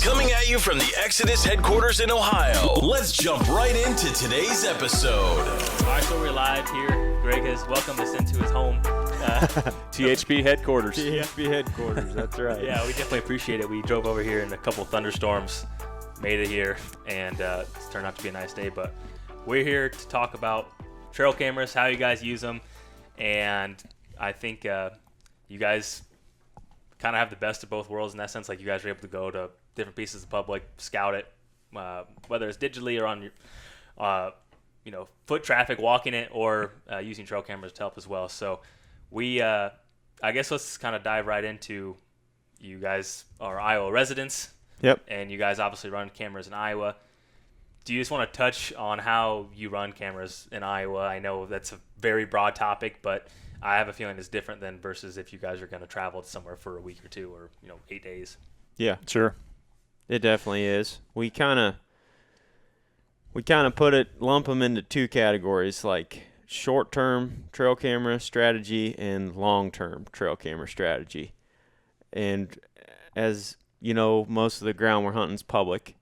Coming at you from the Exodus headquarters in Ohio, let's jump right into today's episode. All right, so we're live here. Greg has welcomed us into his home. THP headquarters. THP headquarters, that's right. Yeah, we definitely appreciate it. We drove over here in a couple thunderstorms, made it here, and it's turned out to be a nice day. But we're here to talk about trail cameras, how you guys use them, and I think you guys kind of have the best of both worlds in that sense. Like, you guys are able to go to different pieces of the public, scout it, whether it's digitally or on your, foot traffic, walking it, or using trail cameras to help as well. So we, I guess let's kind of dive right into, you guys are Iowa residents. Yep. And you guys obviously run cameras in Iowa. Do you just want to touch on how you run cameras in Iowa? I know that's a very broad topic, but I have a feeling it's different than versus if you guys are going to travel somewhere for a week or two or 8 days. Yeah, Sure. it definitely is. We kind of lump them into two categories, like short-term trail camera strategy and long-term trail camera strategy. And as you know, most of the ground we're hunting is public,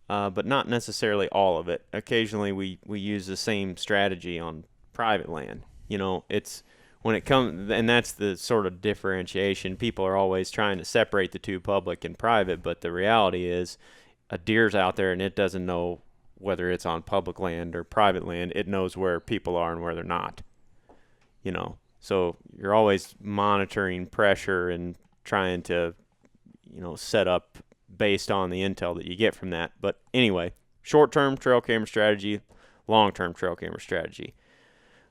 but not necessarily all of it. Occasionally we use the same strategy on private land. It's when it comes, and that's the sort of differentiation. People are always trying to separate the two, public and private, but the reality is a deer's out there and it doesn't know whether it's on public land or private land. It knows where people are and where they're not. So you're always monitoring pressure and trying to, set up based on the intel that you get from that. But anyway, short-term trail camera strategy, long-term trail camera strategy.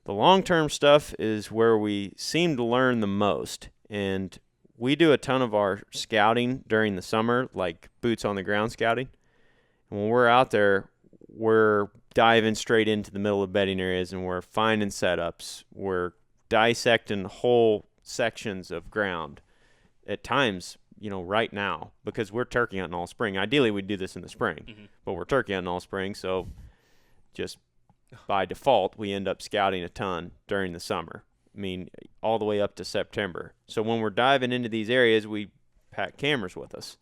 The long-term stuff is where we seem to learn the most, and we do a ton of our scouting during the summer, like boots on the ground scouting. And when we're out there, we're diving straight into the middle of bedding areas, and we're finding setups. We're dissecting whole sections of ground at times, right now, because we're turkey hunting all spring. Ideally, we'd do this in the spring, but we're turkey hunting all spring, so just by default, we end up scouting a ton during the summer. I mean, all the way up to September. So when we're diving into these areas, we pack cameras with us,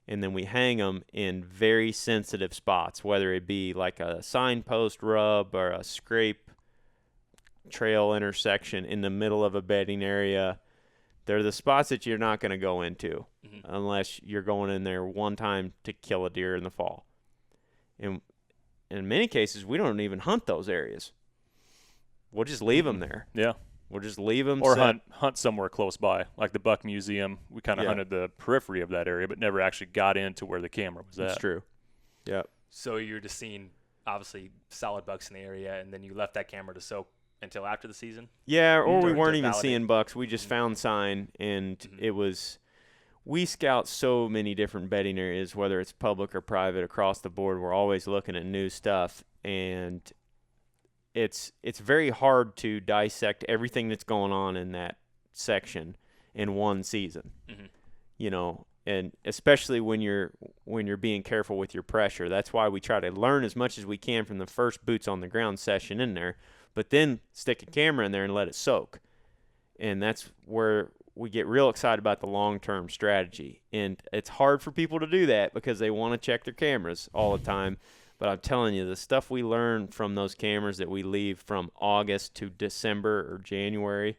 and then we hang them in very sensitive spots, whether it be like a signpost rub or a scrape trail intersection in the middle of a bedding area. They're the spots that you're not going to go into unless you're going in there one time to kill a deer in the fall. And in many cases, we don't even hunt those areas. We'll just leave them there. Yeah. We'll just leave them. Or hunt somewhere close by, like the Buck Museum. We kind of hunted the periphery of that area, but never actually got into where the camera was at. That's true. Yeah. So you're just seeing, obviously, solid bucks in the area, and then you left that camera to soak until after the season? Yeah, or we weren't even validate. seeing bucks. We just found sign, and it was – we scout so many different bedding areas, whether it's public or private, across the board. We're always looking at new stuff, and it's very hard to dissect everything that's going on in that section in one season. And especially when you're being careful with your pressure. That's why we try to learn as much as we can from the first boots on the ground session in there, but then stick a camera in there and let it soak. And that's where we get real excited about the long-term strategy. And it's hard for people to do that because they want to check their cameras all the time. But I'm telling you, the stuff we learn from those cameras that we leave from August to December or January,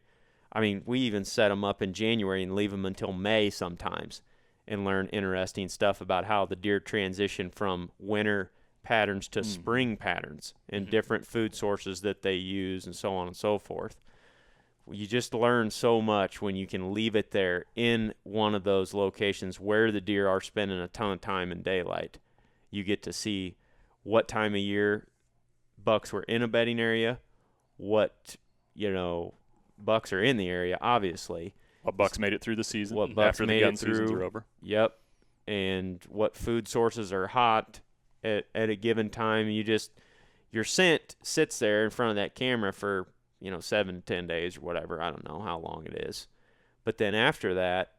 I mean, we even set them up in January and leave them until May sometimes and learn interesting stuff about how the deer transition from winter patterns to spring patterns and different food sources that they use and so on and so forth. You just learn so much when you can leave it there in one of those locations where the deer are spending a ton of time in daylight. You get to see what time of year bucks were in a bedding area, what, bucks are in the area, obviously. What bucks made it through the season what bucks after made the gun it through, seasons are over. Yep. And what food sources are hot at a given time. Your scent sits there in front of that camera for 7 to 10 days or whatever. I don't know how long it is. But then after that,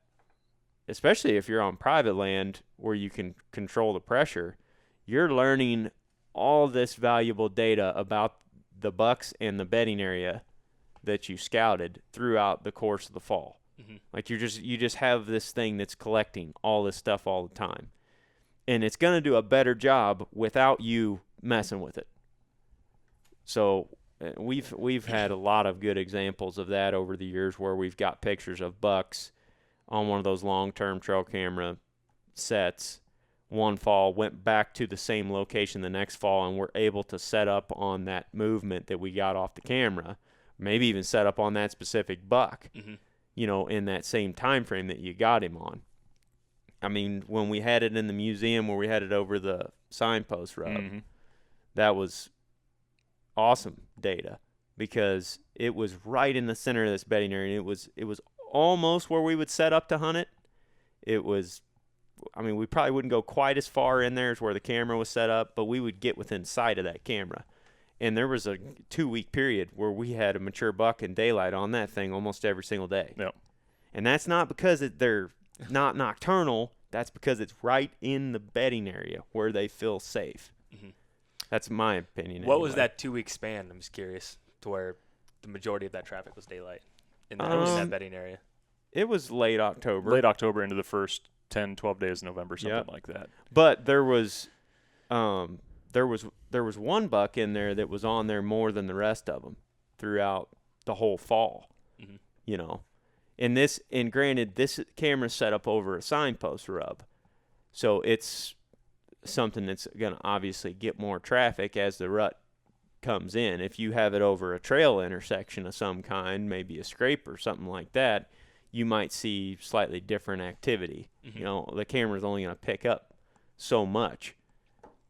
especially if you're on private land where you can control the pressure, you're learning all this valuable data about the bucks and the bedding area that you scouted throughout the course of the fall. Mm-hmm. Like you just have this thing that's collecting all this stuff all the time. and it's going to do a better job without you messing with it. So we've had a lot of good examples of that over the years where we've got pictures of bucks on one of those long-term trail camera sets. One fall, went back to the same location the next fall, and we're able to set up on that movement that we got off the camera, maybe even set up on that specific buck, you know, in that same time frame that you got him on. I mean, when we had it in the museum where we had it over the signpost rub, that was awesome data because it was right in the center of this bedding area. And it was almost where we would set up to hunt it. It was, I mean, we probably wouldn't go quite as far in there as where the camera was set up, but we would get within sight of that camera. And there was a 2-week period where we had a mature buck in daylight on that thing almost every single day. Yep. And that's not because they're not nocturnal. That's because it's right in the bedding area where they feel safe. That's my opinion. What was that 2-week span? I'm just curious, to where the majority of that traffic was daylight in that bedding area. It was late October. Late October into the first 10, 12 days of November, something like that. But there was one buck in there that was on there more than the rest of them throughout the whole fall. You know, and granted, this camera's set up over a signpost rub, so it's something that's going to obviously get more traffic as the rut comes in. If you have it over a trail intersection of some kind, maybe a scrape or something like that, you might see slightly different activity. You know, the camera's only going to pick up so much.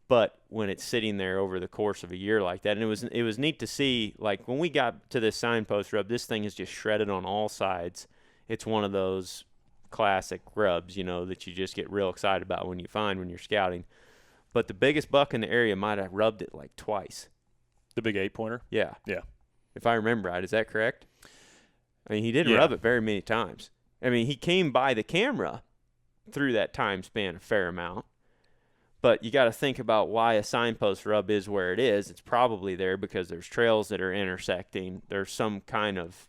But when it's sitting there over the course of a year like that, and it was neat to see, like when we got to this signpost rub, this thing is just shredded on all sides. It's one of those classic rubs, you know, that you just get real excited about when you find when you're scouting. But the biggest buck in the area might have rubbed it like twice. The big 8-pointer? Yeah. Yeah. If I remember right, is that correct? I mean, he didn't rub it very many times. I mean, he came by the camera through that time span a fair amount. But you got to think about why a signpost rub is where it is. It's probably there because there's trails that are intersecting. There's some kind of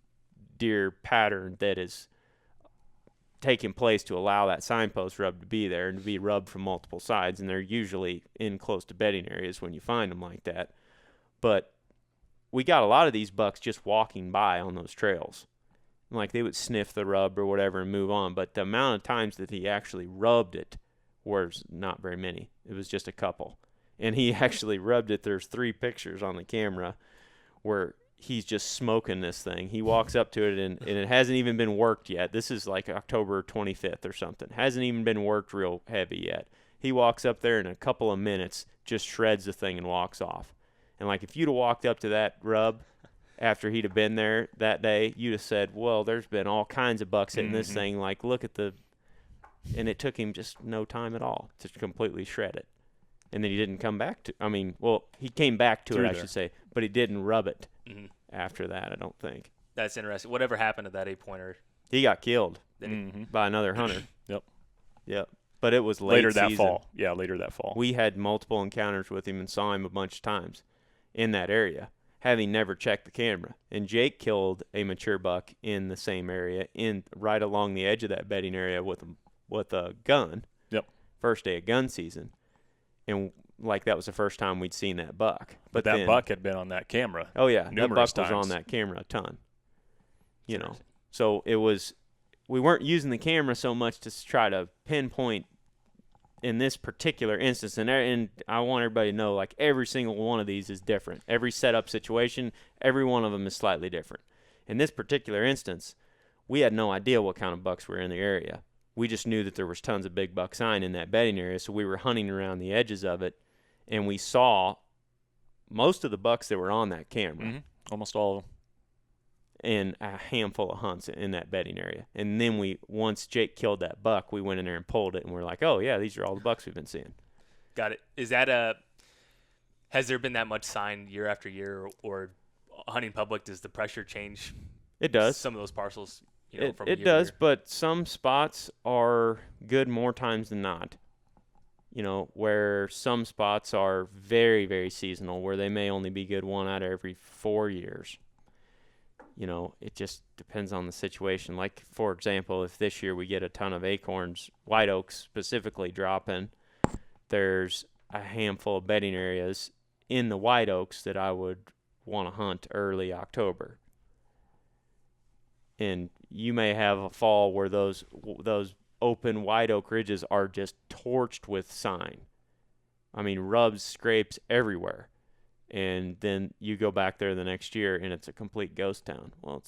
deer pattern that is taking place to allow that signpost rub to be there and to be rubbed from multiple sides. And they're usually in close to bedding areas when you find them like that. But we got a lot of these bucks just walking by on those trails. Like they would sniff the rub or whatever and move on. But the amount of times that he actually rubbed it was not very many. It was just a couple. And he actually rubbed it. There's 3 pictures on the camera where he's just smoking this thing. He walks up to it, and it hasn't even been worked yet. This is like October 25th or something. Hasn't even been worked real heavy yet. He walks up there in a couple of minutes, just shreds the thing and walks off. And like if you'd have walked up to that rub after he'd have been there that day, you'd have said, well, there's been all kinds of bucks hitting this thing. Like, look at the – and it took him just no time at all to completely shred it. And then he didn't come back to – I mean, well, he came back to it, I should say, but he didn't rub it after that, I don't think. That's interesting. Whatever happened to that 8-pointer? He got killed by another hunter. Yep. But it was later that season. fall. Yeah, later that fall. We had multiple encounters with him and saw him a bunch of times in that area, having never checked the camera. And Jake killed a mature buck in the same area, right along the edge of that bedding area with a gun. Yep. First day of gun season. And like that was the first time we'd seen that buck. But that buck had been on that camera. Oh yeah, that buck times. was on that camera a ton. You know, so it was. We weren't using the camera so much to try to pinpoint in this particular instance, and I want everybody to know, like every single one of these is different. Every setup situation, every one of them is slightly different. In this particular instance, we had no idea what kind of bucks were in the area. We just knew that there was tons of big buck sign in that bedding area, so we were hunting around the edges of it, and we saw most of the bucks that were on that camera. Almost all of them. And a handful of hunts in that bedding area. And then once Jake killed that buck, we went in there and pulled it, and we're like, oh, yeah, these are all the bucks we've been seeing. Got it. Has there been that much sign year after year, or hunting public, does the pressure change? It does. Some of those parcels, from it year does, to year? but some spots are good more times than not. Where some spots are very, very seasonal, where they may only be good 1 out of every 4 years. It just depends on the situation. Like, for example, if this year we get a ton of acorns, white oaks specifically dropping, there's a handful of bedding areas in the white oaks that I would want to hunt early October. And you may have a fall where those open white oak ridges are just torched with sign. I mean, rubs, scrapes everywhere. And then you go back there the next year and it's a complete ghost town. Well,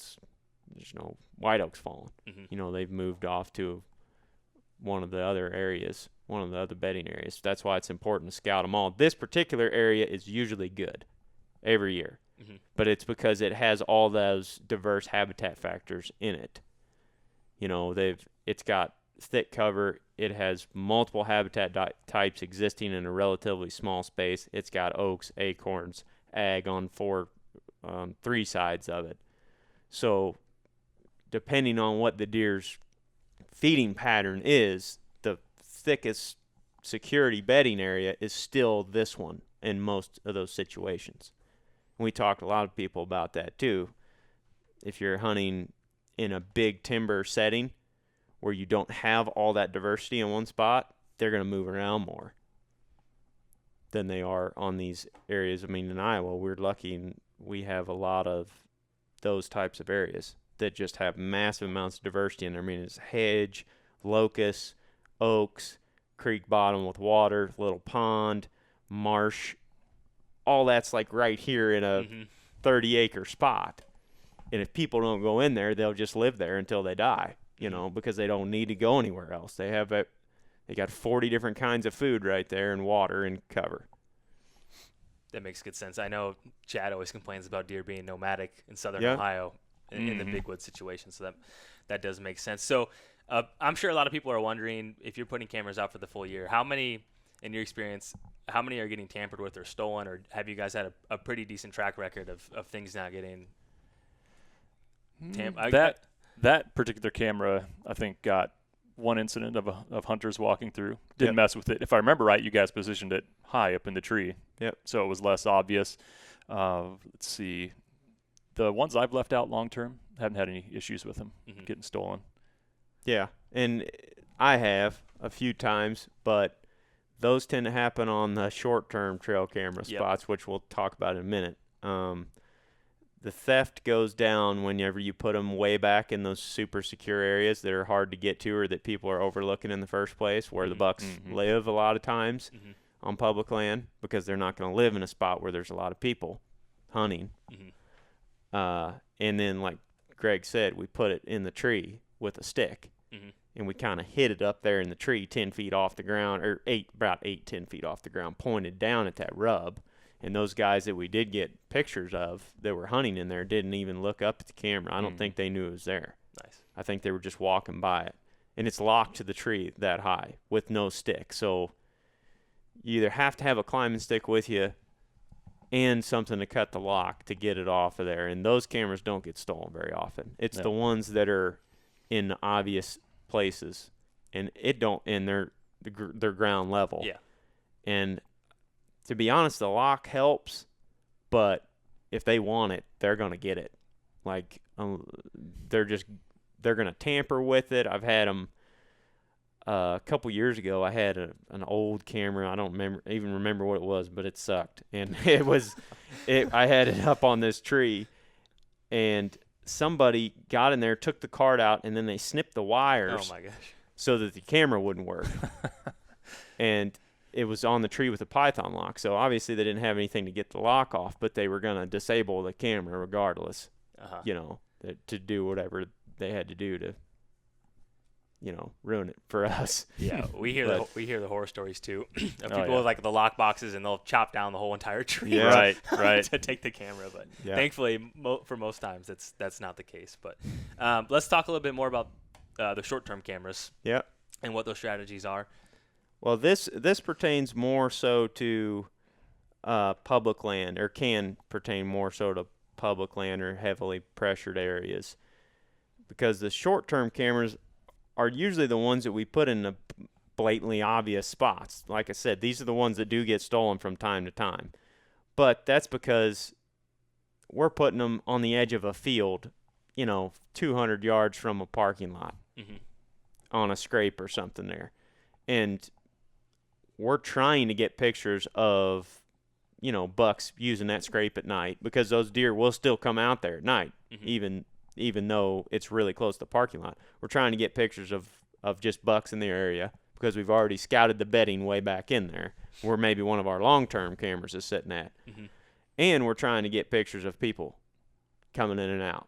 there's no white oaks falling. You know, they've moved off to one of the other areas, one of the other bedding areas. That's why it's important to scout them all. This particular area is usually good every year, but it's because it has all those diverse habitat factors in it. You know, it's got thick cover. It has multiple habitat types existing in a relatively small space. It's got oaks, acorns, ag on three sides of it. So depending on what the deer's feeding pattern is, the thickest security bedding area is still this one in most of those situations. We talked to a lot of people about that too. If you're hunting in a big timber setting where you don't have all that diversity in one spot, they're going to move around more than they are on these areas. I mean, in Iowa, we're lucky and we have a lot of those types of areas that just have massive amounts of diversity in there. I mean, it's hedge, locust, oaks, creek bottom with water, little pond, marsh. All that's like right here in a 30-acre spot. And if people don't go in there, they'll just live there until they die, you know, because they don't need to go anywhere else. They got 40 different kinds of food right there and water and cover. That makes good sense. I know Chad always complains about deer being nomadic in southern Ohio in the big wood situation, so that does make sense. So I'm sure a lot of people are wondering, if you're putting cameras out for the full year, how many, in your experience, how many are getting tampered with or stolen, or have you guys had a pretty decent track record of things not getting tampered? That particular camera, I think, got one incident of hunters walking through. Didn't mess with it. If I remember right, you guys positioned it high up in the tree. Yep. So it was less obvious. Let's see. The ones I've left out long term, haven't had any issues with them getting stolen. Yeah, and I have a few times, but those tend to happen on the short-term trail camera spots, which we'll talk about in a minute. The theft goes down whenever you put them way back in those super secure areas that are hard to get to or that people are overlooking in the first place, where the bucks live a lot of times on public land, because they're not going to live in a spot where there's a lot of people hunting. And then, like Greg said, we put it in the tree with a stick, and we kind of hid it up there in the tree 10 feet off the ground, or 10 feet off the ground, pointed down at that rub. And those guys that we did get pictures of that were hunting in there didn't even look up at the camera. I don't think they knew it was there. Nice. I think they were just walking by it. And it's locked to the tree that high with no stick. So you either have to have a climbing stick with you and something to cut the lock to get it off of there. And those cameras don't get stolen very often. It's the ones that are in obvious places, and they're ground level. Yeah. And to be honest, the lock helps, but if they want it, they're going to get it. Like, they're going to tamper with it. I've had them a couple years ago. I had an old camera. I don't even remember what it was, but it sucked. And I had it up on this tree, and somebody got in there, took the card out, and then they snipped the wires. Oh my gosh. So that the camera wouldn't work. And it was on the tree with a Python lock. So obviously they didn't have anything to get the lock off, but they were going to disable the camera regardless, you know, to do whatever they had to do to, you know, ruin it for us. Yeah, we hear the horror stories too of people with like the lock boxes, and they'll chop down the whole entire tree. Yeah. right. To take the camera, but thankfully for most times that's not the case. But let's talk a little bit more about the short-term cameras. Yeah. And what those strategies are. Well, this pertains more so to public land, or can pertain more so to public land or heavily pressured areas, because the short-term cameras are usually the ones that we put in the blatantly obvious spots. Like I said, these are the ones that do get stolen from time to time, but that's because we're putting them on the edge of a field, you know, 200 yards from a parking lot on a scrape or something there, and we're trying to get pictures of, bucks using that scrape at night, because those deer will still come out there at night, even though it's really close to the parking lot. We're trying to get pictures of just bucks in the area, because we've already scouted the bedding way back in there, where maybe one of our long-term cameras is sitting at. And we're trying to get pictures of people coming in and out.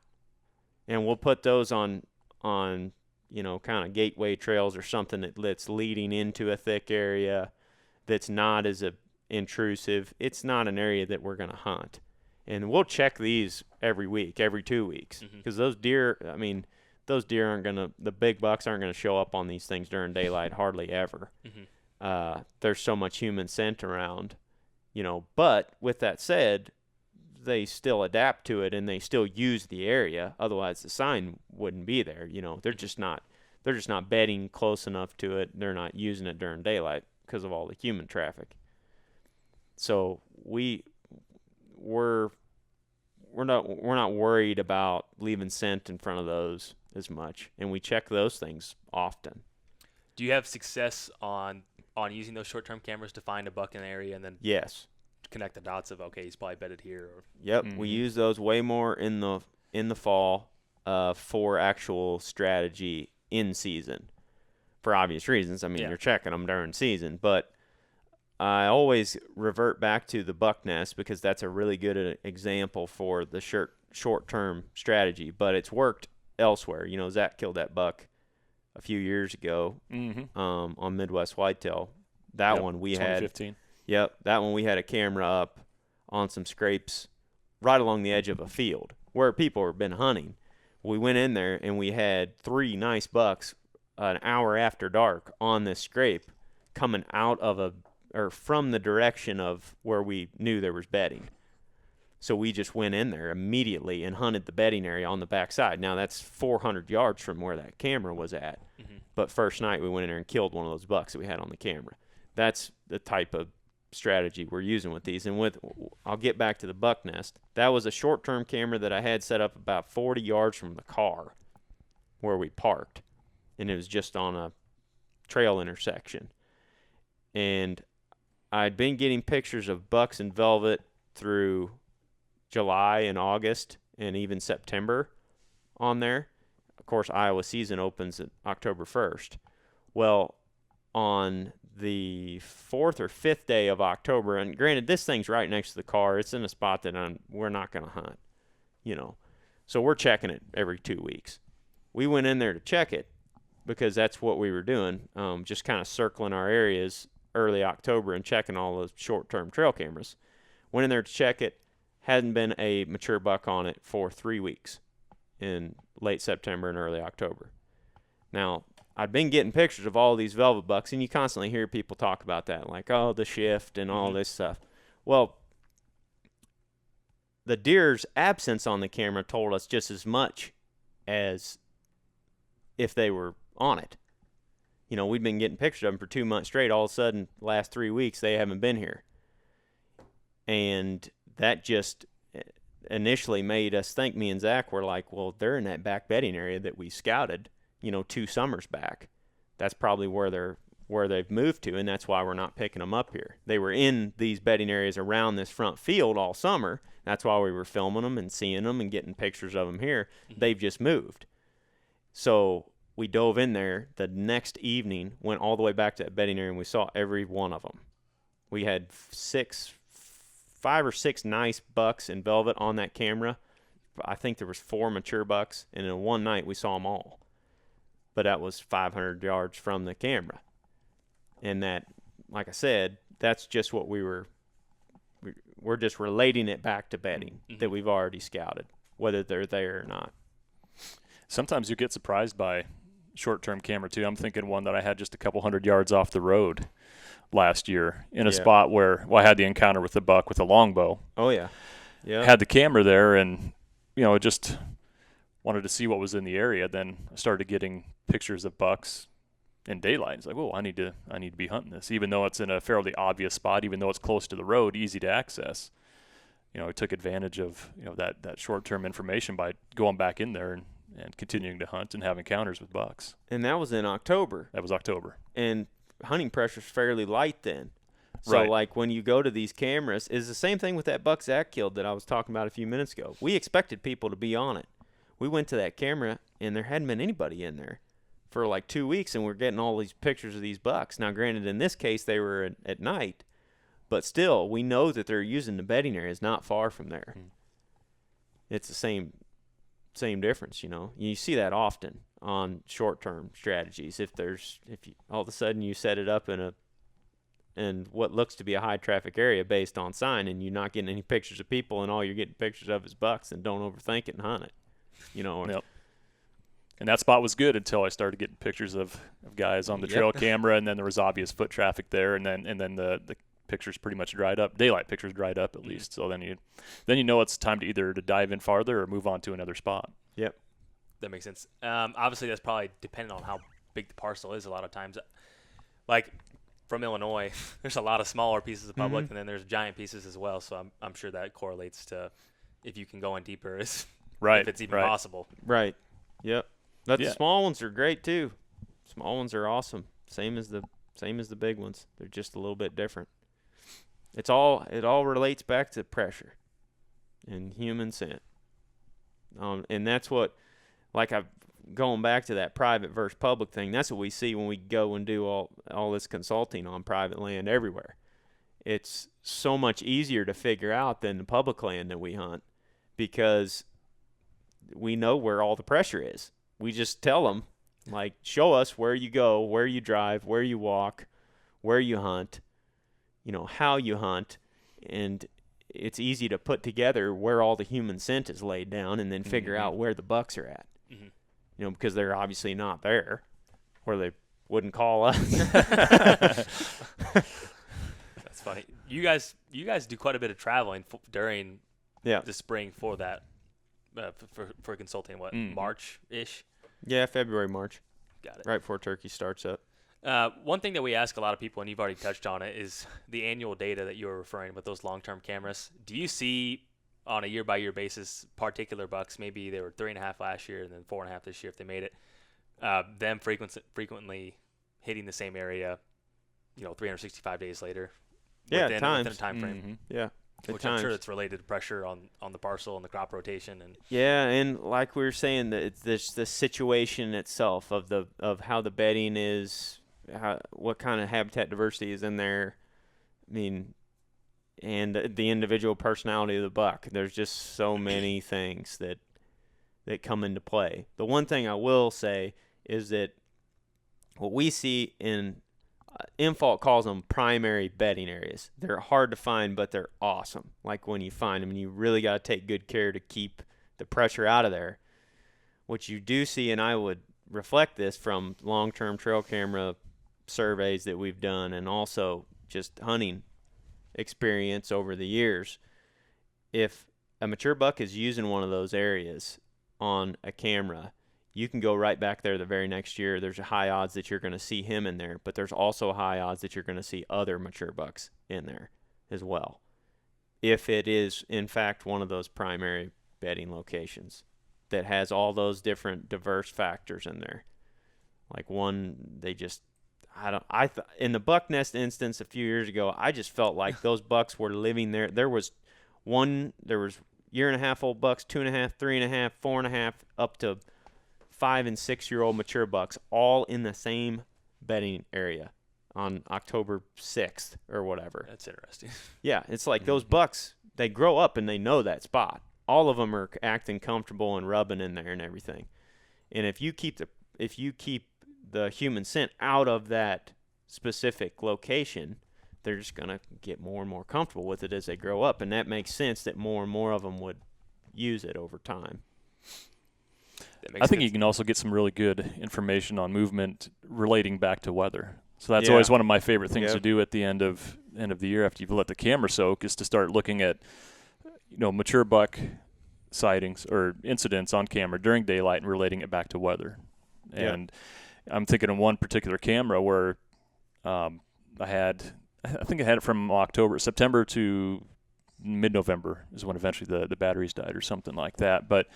And we'll put those on kind of gateway trails or something that's leading into a thick area that's not as intrusive. It's not an area that we're going to hunt. And we'll check these every week, every 2 weeks, because those deer aren't going to, the big bucks aren't going to show up on these things during daylight hardly ever. There's so much human scent around, but with that said, they still adapt to it and they still use the area. Otherwise the sign wouldn't be there. They're just not bedding close enough to it. They're not using it during daylight because of all the human traffic. So we're not worried about leaving scent in front of those as much, and we check those things often. Do you have success on using those short-term cameras to find a buck in an area and then Yes. connect the dots of, okay, he's probably bedded here? Or Yep, we use those way more in the fall for actual strategy in season, for obvious reasons. I mean, you're checking them during season, but I always revert back to the buck nest, because that's a really good example for the short-term strategy, but it's worked elsewhere. Zach killed that buck a few years ago on Midwest Whitetail. That one we had 2015. Yep, that one we had a camera up on some scrapes right along the edge of a field where people have been hunting. We went in there and we had 3 nice bucks an hour after dark on this scrape coming out of from the direction of where we knew there was bedding. So we just went in there immediately and hunted the bedding area on the backside. Now that's 400 yards from where that camera was at. But first night we went in there and killed one of those bucks that we had on the camera. That's the type of strategy we're using with these. And I'll get back to the buck nest. That was a short-term camera that I had set up about 40 yards from the car where we parked, and it was just on a trail intersection. And I'd been getting pictures of bucks in velvet through July and August and even September on there. Of course, Iowa season opens at October 1st. Well, on the 4th or 5th day of October, and granted, this thing's right next to the car. It's in a spot that we're not going to hunt, So we're checking it every 2 weeks. We went in there to check it because that's what we were doing, just kind of circling our areas early October and checking all those short-term trail cameras. Went in there to check it. Hadn't been a mature buck on it for 3 weeks in late September and early October. Now, I've been getting pictures of all these velvet bucks, and you constantly hear people talk about that, like, oh, the shift and all this stuff. Well, the deer's absence on the camera told us just as much as if they were on it. We've been getting pictures of them for 2 months straight. All of a sudden, last 3 weeks, they haven't been here. And that just initially made us think, me and Zach were like, well, they're in that back bedding area that we scouted, 2 summers back. That's probably where they've moved to, and that's why we're not picking them up here. They were in these bedding areas around this front field all summer. That's why we were filming them and seeing them and getting pictures of them here. They've just moved. So we dove in there the next evening, went all the way back to that bedding area, and we saw every one of them. We had 5 or 6 nice bucks in velvet on that camera. I think there was 4 mature bucks, and in one night we saw them all. But that was 500 yards from the camera. And that, like I said, that's just what we're just relating it back to bedding that we've already scouted, whether they're there or not. Sometimes you get surprised by short-term camera too. I'm thinking one that I had just a couple hundred yards off the road last year in a spot where I had the encounter with the buck with a longbow. Oh yeah. Yeah. Had the camera there, and just wanted to see what was in the area. Then I started getting pictures of bucks in daylight. It's like, oh, I need to be hunting this, even though it's in a fairly obvious spot, even though it's close to the road, easy to access. I took advantage of that short-term information by going back in there and continuing to hunt and have encounters with bucks. And that was in October. That was October. And hunting pressure is fairly light then. So, Right. like, when you go to these cameras, is the same thing with that buck Zach killed that I was talking about a few minutes ago. We expected people to be on it. We went to that camera, and there hadn't been anybody in there for, like, 2 weeks, and we're getting all these pictures of these bucks. Now, granted, in this case, they were at night, but still, we know that they're using the bedding areas not far from there. It's the same difference, you know. You see that often on short-term strategies. If you all of a sudden you set it up in what looks to be a high-traffic area based on sign, and you're not getting any pictures of people, and all you're getting pictures of is bucks, and don't overthink it and hunt it, you know. Yep. And that spot was good until I started getting pictures of guys on the trail camera, and then there was obvious foot traffic there, and then the pictures pretty much dried up. Daylight pictures dried up at least. So then you know it's time to either to dive in farther or move on to another spot. Yep. That makes sense. Obviously, that's probably dependent on how big the parcel is a lot of times. Like from Illinois, there's a lot of smaller pieces of public, and then there's giant pieces as well. So I'm sure that correlates to if you can go in deeper, if it's even possible. Right. Yep. But Yeah. the small ones are great too. Small ones are awesome. Same as the big ones. They're just a little bit different. It all relates back to pressure and human scent. And that's what, like, I've going back to that private versus public thing. That's what we see when we go and do all this consulting on private land everywhere. It's so much easier to figure out than the public land that we hunt, because we know where all the pressure is. We just tell them, like, show us where you go, where you drive, where you walk, where you hunt, you know, how you hunt, and it's easy to put together where all the human scent is laid down and then figure out where the bucks are at. You know, because they're obviously not there, or they wouldn't call us. That's funny. You guys do quite a bit of traveling during the spring for that, for consulting. What, March-ish? Yeah, February, March. Got it. Right before turkey starts up. One thing that we ask a lot of people, and you've already touched on it, is the annual data that you were referring with those long-term cameras. Do you see on a year-by-year basis particular bucks, maybe they were 3.5 last year and then 4.5 this year if they made it, them frequently hitting the same area, 365 days later? Yeah, within a time frame. Yeah. Which I'm sure it's related to pressure on the parcel and the crop rotation. Yeah, and like we were saying, that it's the situation itself of how the bedding is, what kind of habitat diversity is in there. I mean, and the individual personality of the buck. There's just so many things that come into play. The one thing I will say is that what we see in Infalt calls them primary bedding areas. They're hard to find, but they're awesome. Like when you find them, and you really got to take good care to keep the pressure out of there. What you do see, and I would reflect this from long-term trail camera surveys that we've done, and also just hunting experience over the years, if a mature buck is using one of those areas on a camera, you can go right back there the very next year. There's a high odds that you're going to see him in there, but there's also high odds that you're going to see other mature bucks in there as well, if it is, in fact, one of those primary bedding locations that has all those different diverse factors in there. Like one, in the buck nest instance a few years ago, I just felt like those bucks were living there. There was year-and-a-half old bucks, 2.5, 3.5, 4.5, up to 5- and 6-year-old mature bucks, all in the same bedding area on October 6th or whatever. That's interesting. Yeah, it's like those bucks, they grow up and they know that spot. All of them are acting comfortable and rubbing in there and everything. And if you keep the human scent out of that specific location, they're just going to get more and more comfortable with it as they grow up. And that makes sense that more and more of them would use it over time. I think you can also get some really good information on movement relating back to weather. So that's always one of my favorite things to do at the end of the year after you've let the camera soak, is to start looking at mature buck sightings or incidents on camera during daylight and relating it back to weather. And I'm thinking of one particular camera where I think I had it from September to mid-November is when eventually the batteries died or something like that. But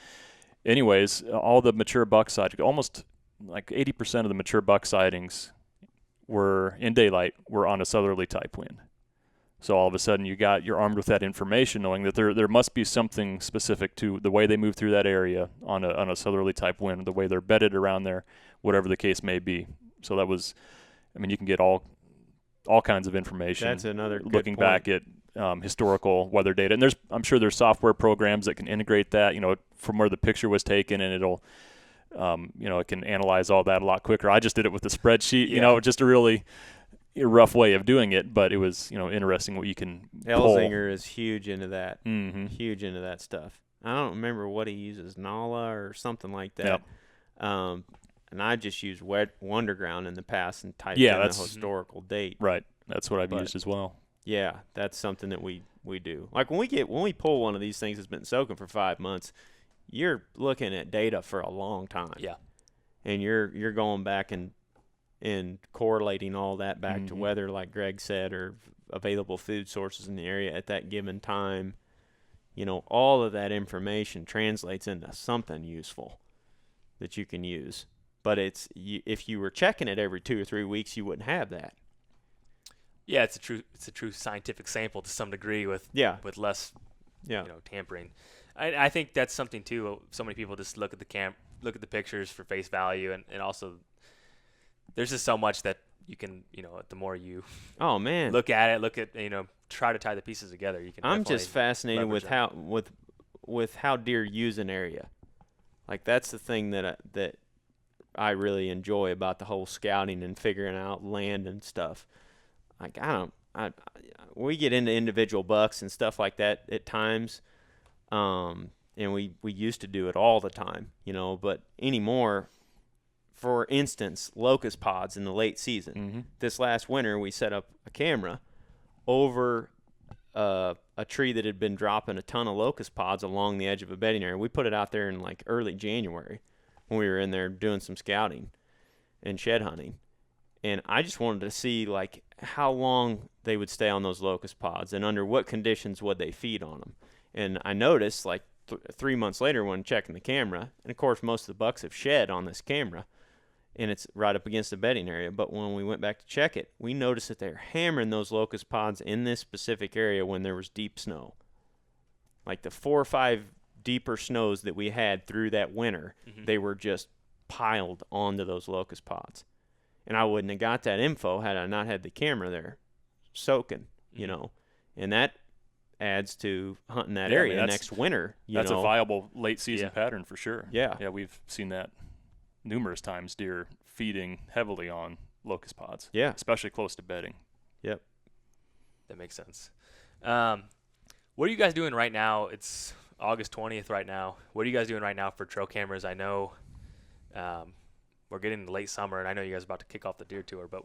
anyways, all the mature buck sightings, almost like 80% of the mature buck sightings were in daylight were on a southerly type wind. So all of a sudden you're armed with that information, knowing that there must be something specific to the way they move through that area on a southerly type wind, the way they're bedded around there, whatever the case may be. So that was, I mean, you can get all kinds of information. That's another good looking point. back at historical weather data, and I'm sure there's software programs that can integrate that, from where the picture was taken, and it'll, it can analyze all that a lot quicker. I just did it with the spreadsheet, just a really rough way of doing it, but it was, interesting what you can pull. Elzinger is huge into that. Mm-hmm. Huge into that stuff. I don't remember what he uses, Nala or something like that. Yep. And I just used Wonderground in the past and typed in the historical date. Right. That's what I've used as well. Yeah, that's something that we do. Like when we pull one of these things that's been soaking for 5 months, you're looking at data for a long time. Yeah. And you're going back and correlating all that back to Mm-hmm. weather, like Greg said, or available food sources in the area at that given time. All of that information translates into something useful that you can use. But if you were checking it every 2 or 3 weeks, you wouldn't have that. Yeah, it's a true scientific sample to some degree with less tampering. I think that's something too. So many people just look at the pictures for face value, and also there's just so much that you can, the more you look at it, try to tie the pieces together. You can. I'm just fascinated with that. how deer use an area. Like that's the thing that I really enjoy about the whole scouting and figuring out land and stuff. Like we get into individual bucks and stuff like that at times, and we used to do it all the time, but anymore. For instance, locust pods in the late season. Mm-hmm. This last winter, we set up a camera over a tree that had been dropping a ton of locust pods along the edge of a bedding area. We put it out there in like early January when we were in there doing some scouting and shed hunting. And I just wanted to see like how long they would stay on those locust pods and under what conditions would they feed on them. And I noticed like 3 months later when checking the camera, and of course most of the bucks have shed on this camera, and it's right up against the bedding area. But when we went back to check it, we noticed that they're hammering those locust pods in this specific area when there was deep snow. Like the 4 or 5 deeper snows that we had through that winter, they were just piled onto those locust pods. And I wouldn't have got that info had I not had the camera there soaking, and that adds to hunting that area next winter. That's a viable late season pattern for sure. Yeah. Yeah, we've seen that numerous times, deer feeding heavily on locust pods. Yeah. Especially close to bedding. Yep. That makes sense. What are you guys doing right now? It's August 20th right now. What are you guys doing right now for trail cameras? I know we're getting into late summer, and I know you guys are about to kick off the deer tour, but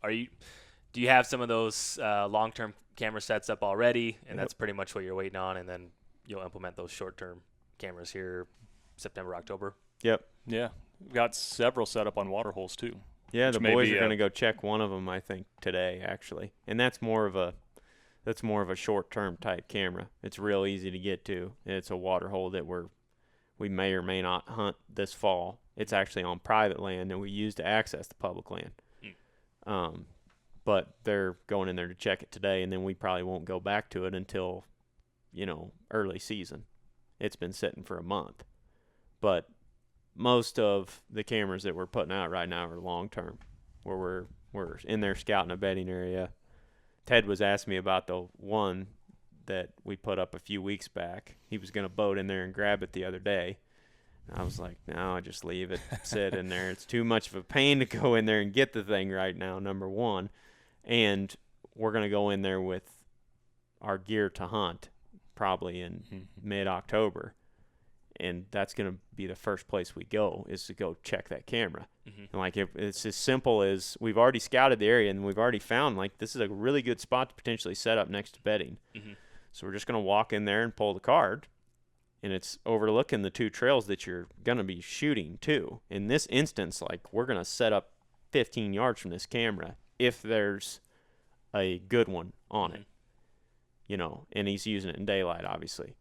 do you have some of those long-term camera sets up already, and that's pretty much what you're waiting on, and then you'll implement those short-term cameras here September, October? Yep. Yeah. We've got several set up on water holes too. Yeah, the boys are going to go check one of them, I think, today actually. And that's more of a short-term type camera. It's real easy to get to. It's a water hole that we may or may not hunt this fall. It's actually on private land that we use to access the public land. But they're going in there to check it today, and then we probably won't go back to it until, early season. It's been sitting for a month. But most of the cameras that we're putting out right now are long-term, where we're in there scouting a bedding area. Ted was asking me about the one that we put up a few weeks back. He was going to boat in there and grab it the other day. And I was like, no, just leave it sit in there. It's too much of a pain to go in there and get the thing right now, number one. And we're going to go in there with our gear to hunt probably in mid-October. And that's going to be the first place we go, is to go check that camera. And like it's as simple as we've already scouted the area and we've already found like this is a really good spot to potentially set up next to bedding. So we're just going to walk in there and pull the card, and it's overlooking the 2 trails that you're going to be shooting too. In this instance, like we're going to set up 15 yards from this camera if there's a good one on it, and he's using it in daylight obviously.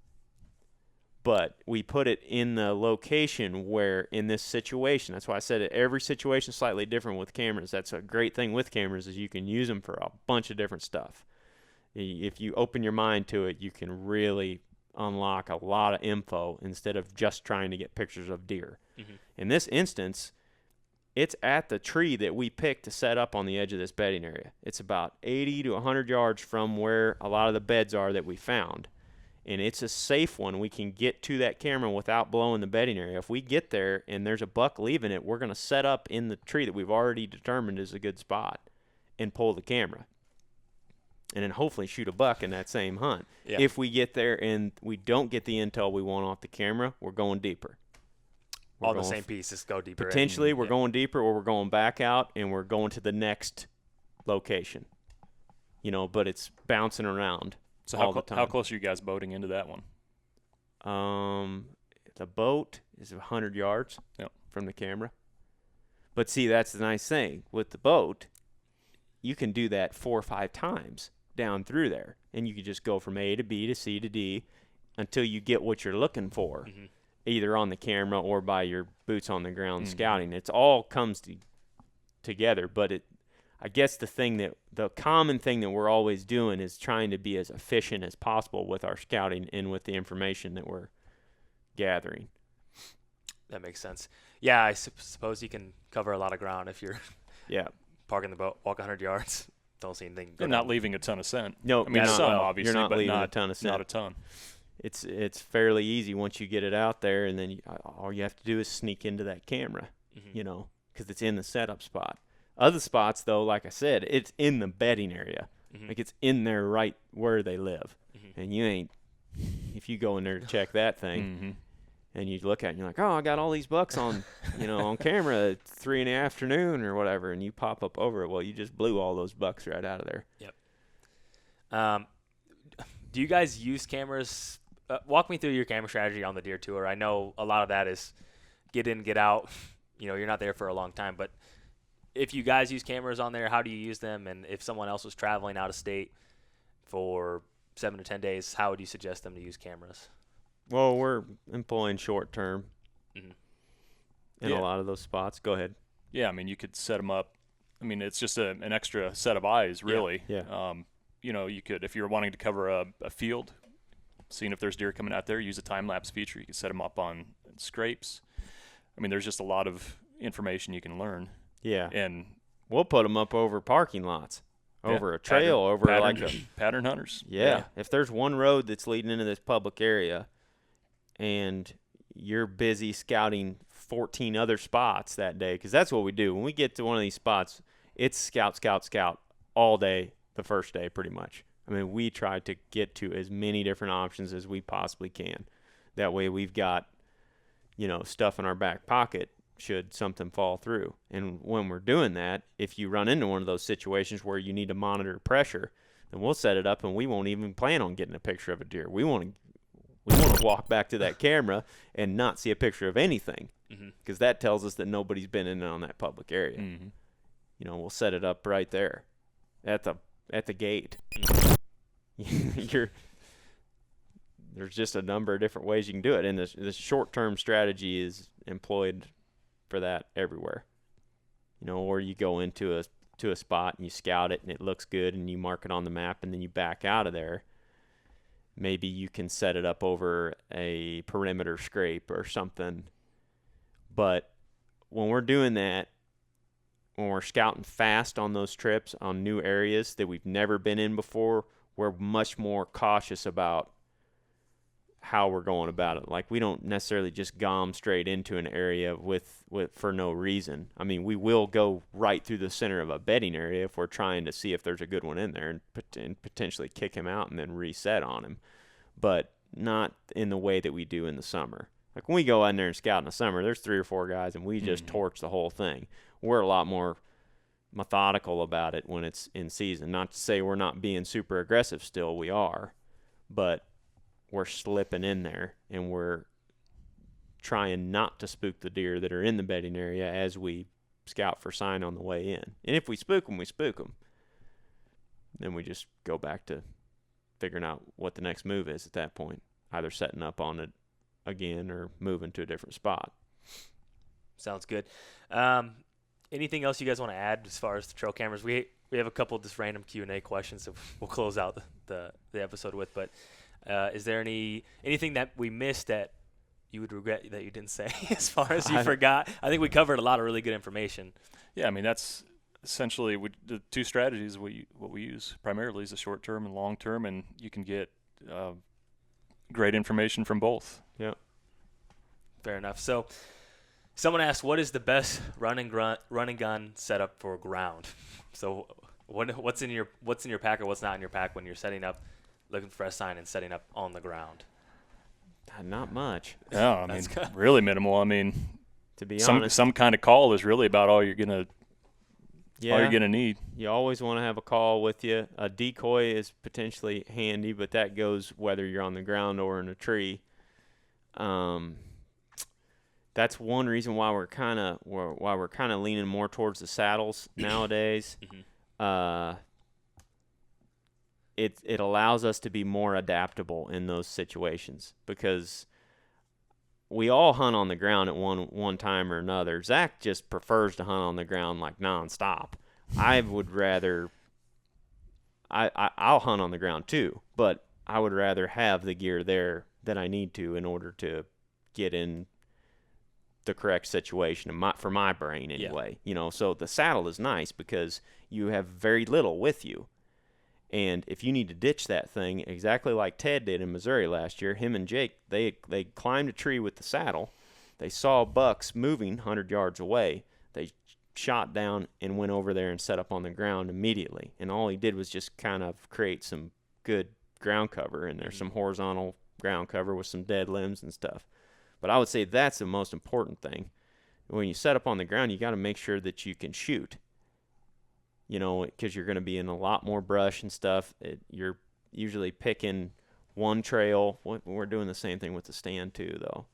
but we put it in the location where in this situation, that's why I said it, every situation is slightly different with cameras. That's a great thing with cameras is you can use them for a bunch of different stuff. If you open your mind to it, you can really unlock a lot of info instead of just trying to get pictures of deer. Mm-hmm. In this instance, it's at the tree that we picked to set up on the edge of this bedding area. It's about 80 to 100 yards from where a lot of the beds are that we found. And it's a safe one. We can get to that camera without blowing the bedding area. If we get there and there's a buck leaving it, we're going to set up in the tree that we've already determined is a good spot and pull the camera. And then hopefully shoot a buck in that same hunt. Yeah. If we get there and we don't get the intel we want off the camera, we're going deeper. All the same pieces go deeper. Potentially, we're going deeper, or we're going back out and we're going to the next location. But it's bouncing around. So all the time. How close are you guys boating into that one? The boat is 100 yards Yep. from the camera. But see, that's the nice thing. With the boat, you can do that 4 or 5 times down through there. And you can just go from A to B to C to D until you get what you're looking for, either on the camera or by your boots on the ground scouting. It's all comes together, but I guess the common thing that we're always doing is trying to be as efficient as possible with our scouting and with the information that we're gathering. That makes sense. Yeah, I suppose you can cover a lot of ground if you're parking the boat, walk 100 yards, don't see anything. You're not leaving a ton of scent. No, I mean, some obviously, you're not but leaving a ton of scent. Not a ton. It's fairly easy once you get it out there, and then all you have to do is sneak into that camera, because it's in the setup spot. Other spots, though, like I said, it's in the bedding area. Like it's in there right where they live. And you ain't, if you go in there to check that thing and you look at it and you're like, oh, I got all these bucks on, on camera at 3 in the afternoon or whatever, and you pop up over it. Well, you just blew all those bucks right out of there. Yep. Do you guys use cameras? Walk me through your camera strategy on the deer tour. I know a lot of that is get in, get out. You're not there for a long time, but if you guys use cameras on there, how do you use them? And if someone else was traveling out of state for 7 to 10 days, how would you suggest them to use cameras? Well, we're employing short term in a lot of those spots. Go ahead. Yeah, I mean, you could set them up. I mean, it's just an extra set of eyes, really. Yeah. You could, if you're wanting to cover a field, seeing if there's deer coming out there, use a time-lapse feature. You can set them up on scrapes. I mean, there's just a lot of information you can learn. Yeah. And we'll put them up over parking lots, over a trail, pattern hunters. Yeah. If there's one road that's leading into this public area and you're busy scouting 14 other spots that day, because that's what we do. When we get to one of these spots, it's scout all day the first day pretty much. I mean, we try to get to as many different options as we possibly can. That way we've got, stuff in our back pocket should something fall through. And when we're doing that, if you run into one of those situations where you need to monitor pressure, then we'll set it up and we won't even plan on getting a picture of a deer. We want to walk back to that camera and not see a picture of anything, because that tells us that nobody's been in on that public area. We'll set it up right there at the gate. There's just a number of different ways you can do it, and the short-term strategy is employed for that everywhere. Or you go into a spot and you scout it and it looks good and you mark it on the map and then you back out of there. Maybe you can set it up over a perimeter scrape or something. But when we're doing that, when we're scouting fast on those trips on new areas that we've never been in before, we're much more cautious about how we're going about it. Like, we don't necessarily just gom straight into an area with for no reason. I mean, we will go right through the center of a bedding area if we're trying to see if there's a good one in there and potentially kick him out and then reset on him, but not in the way that we do in the summer. Like, when we go in there and scout in the summer, there's 3 or 4 guys and we just torch the whole thing. We're a lot more methodical about it when it's in season. Not to say we're not being super aggressive still, we are, but we're slipping in there and we're trying not to spook the deer that are in the bedding area as we scout for sign on the way in. And if we spook them, we spook them. Then we just go back to figuring out what the next move is at that point, either setting up on again or moving to a different spot. Sounds good. Anything else you guys want to add as far as the trail cameras? We have a couple of just random Q&A questions that we'll close out the episode with. But is there anything that we missed that you would regret that you didn't say as far as you forgot? I think we covered a lot of really good information. Yeah, I mean, that's essentially the two strategies what we use primarily is the short term and long term, and you can get great information from both. Yeah. Fair enough. So someone asked, what is the best run and gun setup for ground? So what's in your pack or what's not in your pack when you're setting up, looking for a sign and setting up on the ground? Not much. No, I mean, really minimal. I mean, to be honest, some kind of call is really about all you're gonna need. You always want to have a call with you. A decoy is potentially handy, but that goes whether you're on the ground or in a tree. That's one reason why we're kind of leaning more towards the saddles nowadays. It allows us to be more adaptable in those situations because we all hunt on the ground at one time or another. Zach just prefers to hunt on the ground like nonstop. I would rather I'll hunt on the ground too, but I would rather have the gear there that I need to in order to get in the correct situation for my brain anyway. Yeah. So the saddle is nice because you have very little with you. And if you need to ditch that thing, exactly like Ted did in Missouri last year, him and Jake, they climbed a tree with the saddle. They saw bucks moving 100 yards away. They shot down and went over there and set up on the ground immediately. And all he did was just kind of create some good ground cover in there, some horizontal ground cover with some dead limbs and stuff. But I would say that's the most important thing. When you set up on the ground, you got to make sure that you can shoot. Because you're going to be in a lot more brush and stuff. You're usually picking one trail. We're doing the same thing with the stand too, though.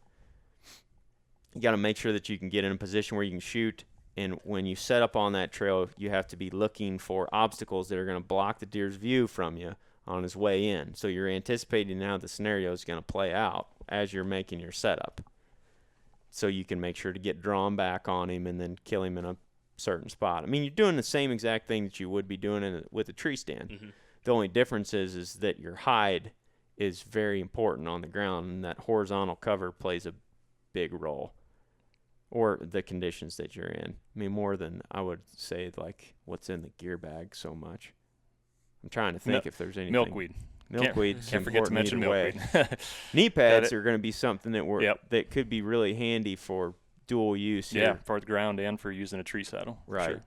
You got to make sure that you can get in a position where you can shoot. And when you set up on that trail, you have to be looking for obstacles that are going to block the deer's view from you on his way in. So you're anticipating how the scenario is going to play out as you're making your setup. So you can make sure to get drawn back on him and then kill him in a certain spot. I mean, you're doing the same exact thing that you would be doing with a tree stand. Mm-hmm. The only difference is that your hide is very important on the ground, and that horizontal cover plays a big role, or the conditions that you're in. I mean, more than I would say like what's in the gear bag so much. I'm trying to think if there's anything. Milkweed. Can't forget to mention milkweed. Knee pads are going to be something that that could be really handy for dual use here. Yeah, for the ground and for using a tree saddle. Right.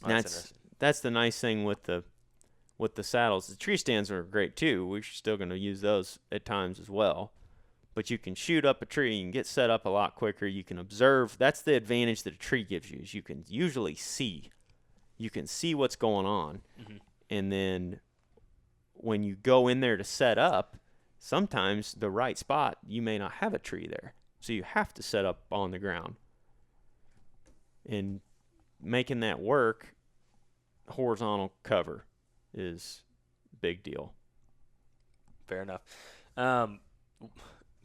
Sure. That's the nice thing with the saddles. The tree stands are great too. We're still going to use those at times as well. But you can shoot up a tree. You can get set up a lot quicker. You can observe. That's the advantage that a tree gives you, is you can usually see. You can see what's going on. Mm-hmm. And then when you go in there to set up, sometimes the right spot, you may not have a tree there. So you have to set up on the ground. And making that work, horizontal cover is a big deal. Fair enough.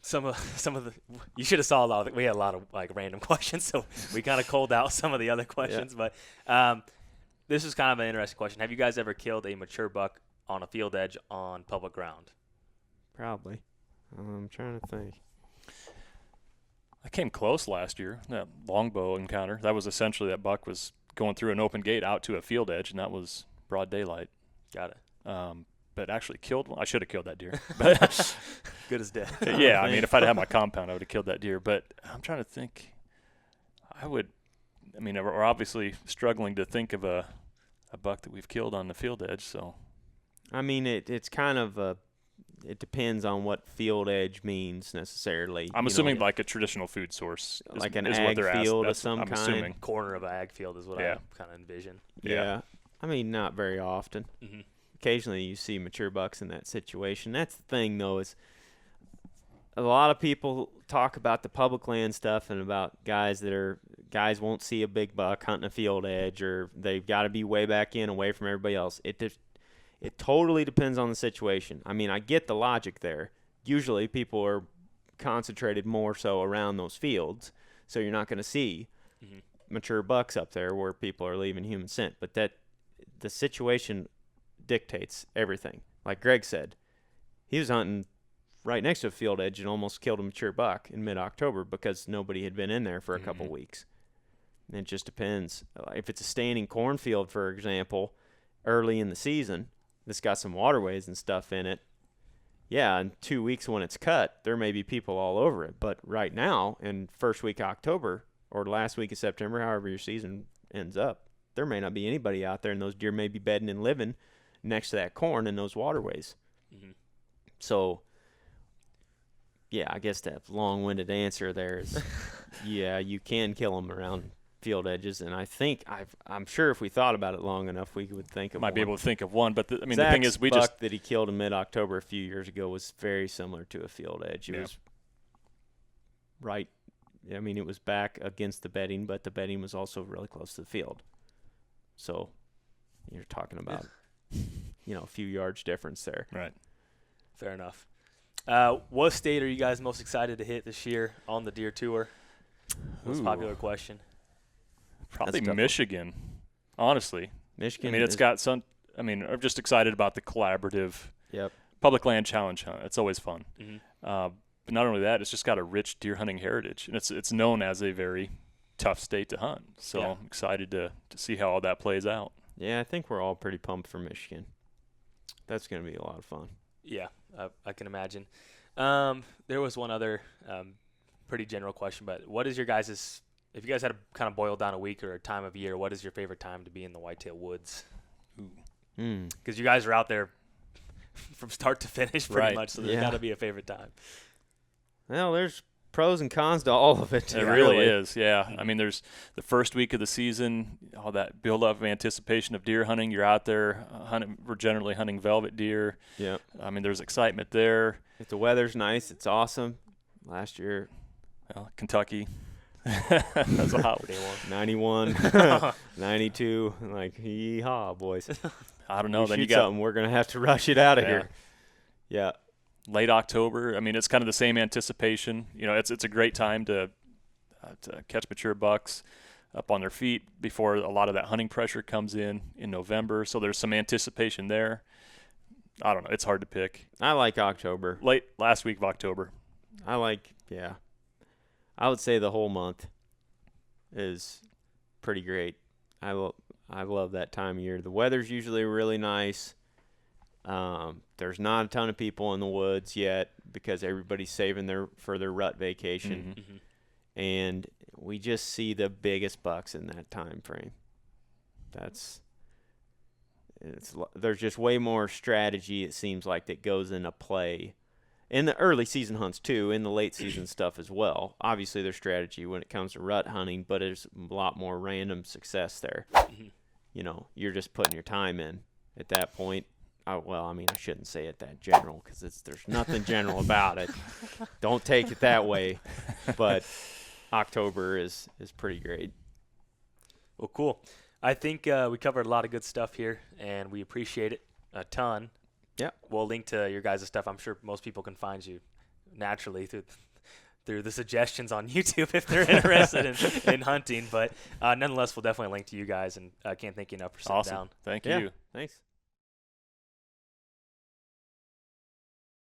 Some of the you should have saw a lot of we had a lot of like random questions, so we kind of culled out some of the other questions. Yeah. But this is kind of an interesting question. Have you guys ever killed a mature buck on a field edge on public ground? Probably. I'm trying to think. I came close last year, that longbow encounter. That was essentially that buck was going through an open gate out to a field edge, and that was broad daylight. Got it. But actually killed one. I should have killed that deer. But Good as dead. yeah, I mean, if I'd had my compound, I would have killed that deer. But I'm trying to think. We're obviously struggling to think of a buck that we've killed on the field edge. So, I mean, it's kind of it depends on what field edge means necessarily. I'm assuming like a traditional food source, like an is ag what they're field asking. of some I'm kind. assuming. Corner of an ag field is what I kind of envision. Yeah. I mean, not very often. Mm-hmm. Occasionally you see mature bucks in that situation. That's the thing, though, is a lot of people talk about the public land stuff and about guys won't see a big buck hunting a field edge, or they've got to be way back in away from everybody else. It totally depends on the situation. I mean, I get the logic there. Usually people are concentrated more so around those fields, so you're not going to see mature bucks up there where people are leaving human scent. But that the situation dictates everything. Like Greg said, he was hunting right next to a field edge and almost killed a mature buck in mid-October because nobody had been in there for a couple weeks. And it just depends. If it's a standing cornfield, for example, early in the season, that's got some waterways and stuff in it, yeah, in 2 weeks when it's cut, there may be people all over it. But right now, in first week of October or last week of September, however your season ends up, there may not be anybody out there, and those deer may be bedding and living next to that corn in those waterways. So, yeah, I guess that long-winded answer there is, yeah, you can kill them around field edges, and I'm sure if we thought about it long enough, we would think of Might one. be able to think of one, but the Zach's thing is, buck that he killed in mid-October a few years ago was very similar to a field edge. It was right. I mean, it was back against the bedding, but the bedding was also really close to the field. So you're talking about, a few yards difference there. Right. Fair enough. What state are you guys most excited to hit this year on the deer tour? Most popular question. Probably Michigan, honestly. Michigan. I mean, it's got some. I mean, I'm just excited about the collaborative public land challenge hunt. It's always fun. But not only that, it's just got a rich deer hunting heritage, and it's known as a very tough state to hunt. So I'm excited to see how all that plays out. Yeah, I think we're all pretty pumped for Michigan. That's going to be a lot of fun. Yeah, I can imagine. There was one other pretty general question, but what is your guys' – if you guys had to kind of boil down a week or a time of year, what is your favorite time to be in the whitetail woods? Because you guys are out there from start to finish pretty much, so there's got to be a favorite time. Well, there's pros and cons to all of it. It really is, yeah. I mean, there's the first week of the season, all that build-up of anticipation of deer hunting. You're out there hunting. We're generally hunting velvet deer. Yeah. I mean, there's excitement there. If the weather's nice, it's awesome. Last year, Kentucky. That's a hot one. 91, 92. Like, yee-haw, boys. I don't know. Then you got something. We're going to have to rush it out of here. Yeah. Late October. I mean, it's kind of the same anticipation. It's a great time to catch mature bucks up on their feet before a lot of that hunting pressure comes in November. So there's some anticipation there. I don't know. It's hard to pick. I like October. Last week of October. I would say the whole month is pretty great. I love that time of year. The weather's usually really nice. There's not a ton of people in the woods yet because everybody's saving for their rut vacation. And we just see the biggest bucks in that time frame. There's just way more strategy, it seems like, that goes into play in the early season hunts too, in the late season stuff as well. Obviously there's strategy when it comes to rut hunting, but there's a lot more random success there. You're just putting your time in at that point. I shouldn't say it that general because there's nothing general about it. Don't take it that way. But October is pretty great. Well, cool. I think we covered a lot of good stuff here, and we appreciate it a ton. Yeah. We'll link to your guys' stuff. I'm sure most people can find you naturally through the suggestions on YouTube if they're interested in hunting. But nonetheless, we'll definitely link to you guys, and I can't thank you enough for sitting down. Thank you. Thanks.